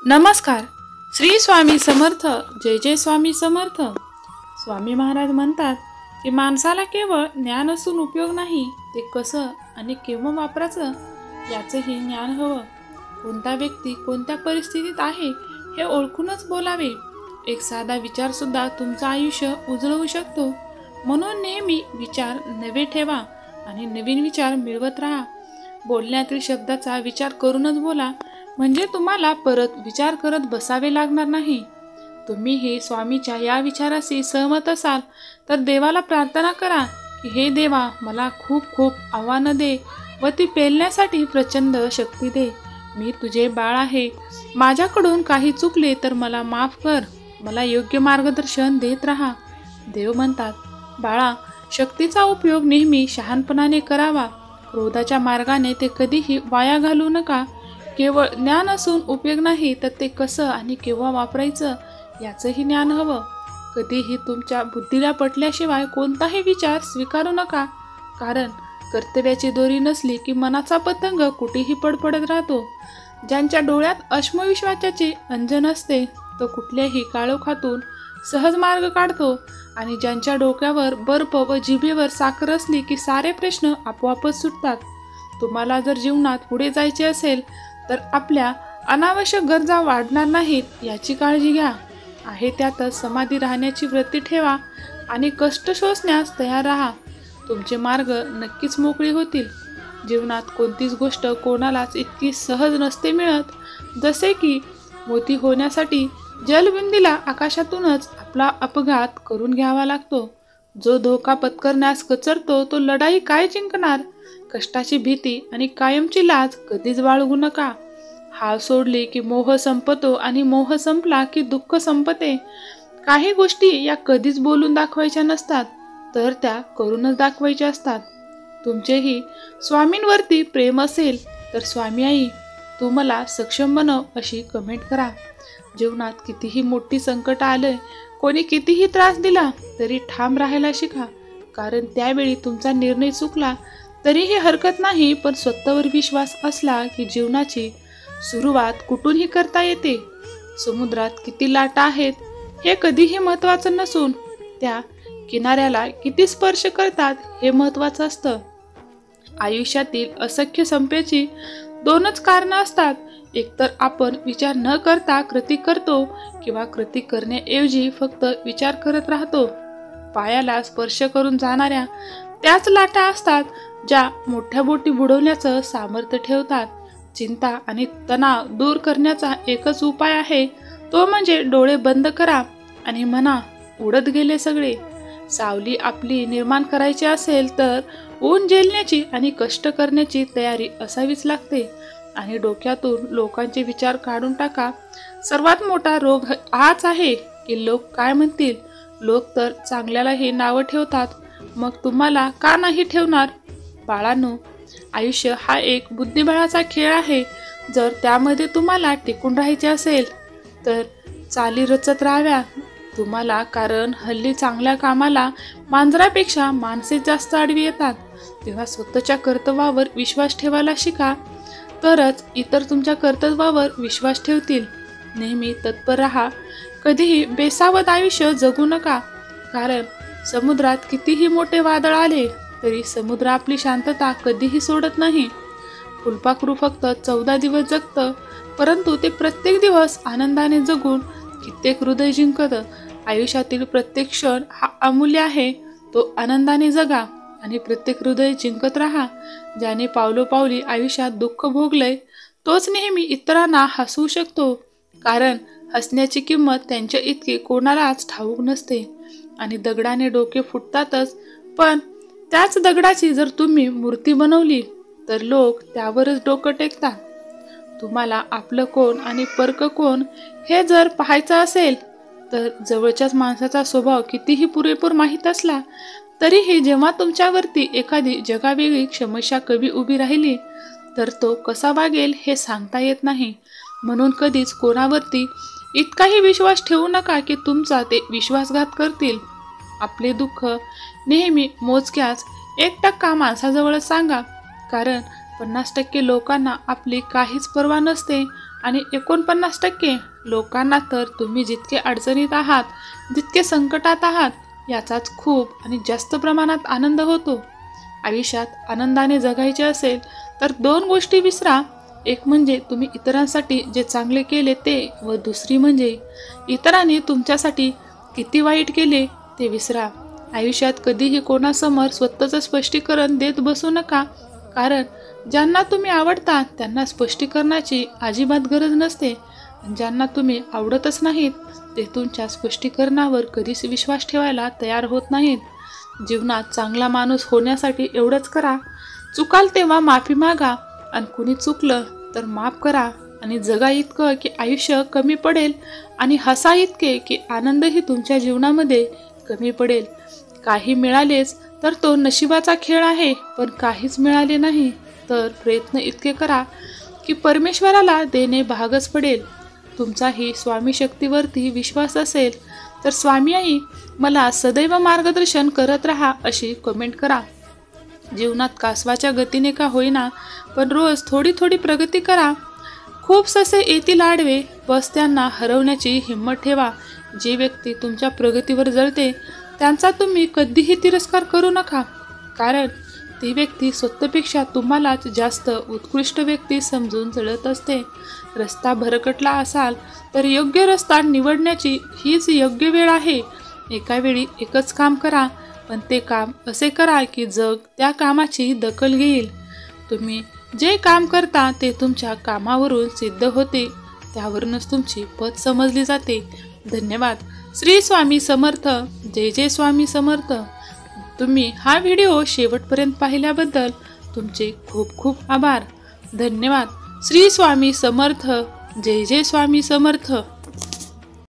नमस्कार. श्री स्वामी समर्थ. जय जय स्वामी समर्थ. स्वामी महाराज म्हणतात की माणसाला केवळ ज्ञान असून उपयोग नाही, ते कसं आणि केव्हा वापरायचं याचंही ज्ञान हवं. कोणता व्यक्ती कोणत्या परिस्थितीत आहे हे ओळखूनच बोलावे. एक साधा विचार सुद्धा तुमचं आयुष्य उजळवू शकतो. म्हणून नेहमी विचार नवे ठेवा आणि नवीन विचार मिळवत राहा. बोलण्यातील शब्दाचा विचार करूनच बोला, म्हणजे तुम्हाला परत विचार करत बसावे लागणार नाही. तुम्हीही स्वामीच्या या विचाराशी सहमत असाल तर देवाला प्रार्थना करा की हे देवा, मला खूप खूप आव्हानं दे व ती पेलण्यासाठी प्रचंड शक्ती दे. मी तुझे बाळ आहे. माझ्याकडून काही चुकले तर मला माफ कर. मला योग्य मार्गदर्शन देत राहा. देव म्हणतात, बाळा, शक्तीचा उपयोग नेहमी शहाणपणाने करावा. क्रोधाच्या मार्गाने ते कधीही वाया घालवू नका. केवळ ज्ञान असून उपयोग नाही, तर ते कसं आणि केव्हा वापरायचं याचंही ज्ञान हवं. कधीही तुमच्या बुद्धीला पटल्याशिवाय कोणताही विचार स्वीकारू नका, कारण कर्तव्याची दोरी नसली की मनाचा पतंग कुठेही पडपडत राहतो. ज्यांच्या डोळ्यात आत्मविश्वासाचे अंजन असते तो कुठल्याही काळोखातून सहज मार्ग काढतो, आणि ज्यांच्या डोक्यावर बर्फ व जिभेवर साखर असली की सारे प्रश्न आपोआपच सुटतात. तुम्हाला जर जीवनात पुढे जायचे असेल तर आपल्या अनावश्यक गरजा वाढणार नाहीत याची काळजी घ्या. आहे त्यातच समाधी राहण्याची वृत्ती ठेवा आणि कष्ट सोसण्यास तयार राहा. तुमचे मार्ग नक्कीच मोकळे होतील. जीवनात कोणतीच गोष्ट कोणालाच इतकी सहज नसते मिळत, जसे की मोती होण्यासाठी जलबिंदीला आकाशातूनच आपला अपघात करून घ्यावा लागतो. जो धोका पत्करण्यास कचरतो तो लढाई काय जिंकणार? कष्टाची भीती आणि कायमची लाज कधीच बाळगू नका. हाल सोडली की मोह संपतो, आणि मोह संपला की दुःख संपते. काही गोष्टी या कधीच बोलून दाखवायच्या नसतात, तर त्या करूनच दाखवायच्या असतात. तुमचेही स्वामींवरती प्रेम असेल तर स्वामी आई, तू मला सक्षम बनव अशी कमेंट करा. जीवनात कितीही मोठी संकट आलंय, कोणी कितीही त्रास दिला तरी ठाम राहायला शिका. कारण त्यावेळी तुमचा निर्णय चुकला तरीही हरकत नाही, पण स्वतःवर विश्वास असला की जीवनाची सुरुवात कुठूनही करता येते. समुद्रात किती लाटा आहेत हे कधीही महत्त्वाचं नसून त्या किनाऱ्याला किती स्पर्श करतात हे महत्त्वाचं असतं. आयुष्यातील असंख्य संपेची दोनच कारणं असतात. एकतर आपण विचार न करता कृती करतो, किंवा कृती करण्याऐवजी फक्त विचार करत राहतो. पायाला स्पर्श करून जाणाऱ्या त्याच लाटा असतात ज्या मोठ्या बोटी बुडवण्याचं सामर्थ्य ठेवतात. चिंता आणि तणाव दूर करण्याचा एकच उपाय आहे, तो म्हणजे डोळे बंद करा आणि म्हणा, उडत गेले सगळे. सावली आपली निर्माण करायची असेल तर ऊन झेलण्याची आणि कष्ट करण्याची तयारी असावीच लागते. आणि डोक्यातून लोकांचे विचार काढून टाका. सर्वात मोठा रोग हाच आहे की लोक काय म्हणतील. लोक तर चांगल्यालाही नावं ठेवतात, मग तुम्हाला का नाही ठेवणार? बाळांनो, आयुष्य हा एक बुद्धिबळाचा खेळ आहे. जर त्यामध्ये तुम्हाला टिकून राहायचे असेल तर चाली रचत राहाव्या तुम्हाला, कारण हल्ली चांगल्या कामाला मांजरापेक्षा माणसे जास्त आडवी येतात. तेव्हा स्वतःच्या कर्तव्यावर विश्वास ठेवायला शिका, तरच इतर तुमच्या कर्तव्यावर विश्वास ठेवतील. नेहमी तत्पर राहा. कधीही बेसावध आयुष्य जगू नका, कारण समुद्रात कितीही मोठे वादळ आले तरी समुद्र आपली शांतता कधीही सोडत नाही. फुलपाखरू फक्त 14 दिवस जगतं, परंतु ते प्रत्येक दिवस आनंदाने जगून कित्येक हृदय जिंकतं. आयुष्यातील प्रत्येक क्षण हा अमूल्य आहे, तो आनंदाने जगा आणि प्रत्येक हृदय जिंकत राहा. ज्याने पावलोपावली आयुष्यात दुःख भोगलंय तोच नेहमी इतरांना हसवू शकतो, कारण हसण्याची किंमत त्यांच्या इतकी कोणालाच ठाऊक नसते. आणि दगडाने डोके फुटतातच, पण त्याच दगडाची जर तुम्ही मूर्ती बनवली तर लोक त्यावरच डोकं टेकतात. तुम्हाला आपलं कोण आणि परक कोण हे जर पाहायचं असेल तर जवळच्याच माणसाचा स्वभाव कितीही पुरेपूर माहीत असला तरीही जेव्हा तुमच्यावरती एखादी जगावेगळी समस्या कवी उभी राहिली तर तो कसा वागेल हे सांगता येत नाही. म्हणून कधीच कोणावरती इतकाही विश्वास ठेवू नका की तुमचा ते विश्वासघात करतील. आपले दुःख नेहमी मोजक्याच 1% माणसाजवळ सांगा, कारण 50% लोकांना आपली काहीच पर्वा नसते आणि 49% लोकांना तर तुम्ही जितके अडचणीत आहात, जितके संकटात आहात याचाच खूप आणि जास्त प्रमाणात आनंद होतो. आयुष्यात आनंदाने जगायचे असेल तर 2 गोष्टी विसरा. एक म्हणजे तुम्ही इतरांसाठी जे चांगले केले ते, व दुसरी म्हणजे इतरांनी तुमच्यासाठी किती वाईट केले ते विसरा. आयुष्यात कधीही कोणासमोर स्वतःचं स्पष्टीकरण देत बसू नका, कारण ज्यांना तुम्ही आवडता त्यांना स्पष्टीकरणाची अजिबात गरज नसते. ज्यांना तुम्ही आवडतच नाहीत ते तुमच्या स्पष्टीकरणावर कधीच विश्वास ठेवायला तयार होत नाहीत. जीवनात चांगला माणूस होण्यासाठी एवढंच करा, चुकाल तेव्हा माफी मागा, आणि कुणी चुकलं तर माफ करा, आणि जगा इतकं की आयुष्य कमी पडेल, आणि हसा इतके की आनंदही तुमच्या जीवनामध्ये कमी पडेल. काही मिळालेच तर तो नशिबाचा खेळ आहे, पण काहीच मिळाले नाही तर प्रयत्न इतके करा की परमेश्वराला देणे भागच पडेल. तुमचाही स्वामी शक्तीवरती विश्वास असेल तर स्वामी आई मला सदैव मार्गदर्शन करत राहा अशी कमेंट करा. जीवनात कासवाच्या गतीने का होईना पण रोज थोडी थोडी प्रगती करा. खूप ससे येतील आडवे, बस त्यांना हरवण्याची हिंमत ठेवा. जी व्यक्ती तुमच्या प्रगतीवर जळते त्यांचा तुम्ही कधीही तिरस्कार करू नका, कारण ती व्यक्ती स्वतःपेक्षा तुम्हालाच जास्त उत्कृष्ट व्यक्ती समजून जळत असते. रस्ता भरकटला असाल तर योग्य रस्ता निवडण्याची हीच योग्य वेळ आहे. एका वेळी एकच काम करा, पण ते काम असे करा की जग त्या कामाची दखल घेईल. तुम्ही जे काम करता ते तुमच्या कामावरून सिद्ध होते, त्यावरूनच तुमची पत समजली जाते. धन्यवाद. श्री स्वामी समर्थ. जय जय स्वामी समर्थ. तुम्ही हा व्हिडिओ शेवटपर्यंत पाहिल्याबद्दल तुमचे खूप खूप आभार. धन्यवाद. श्री स्वामी समर्थ. जय जय स्वामी समर्थ.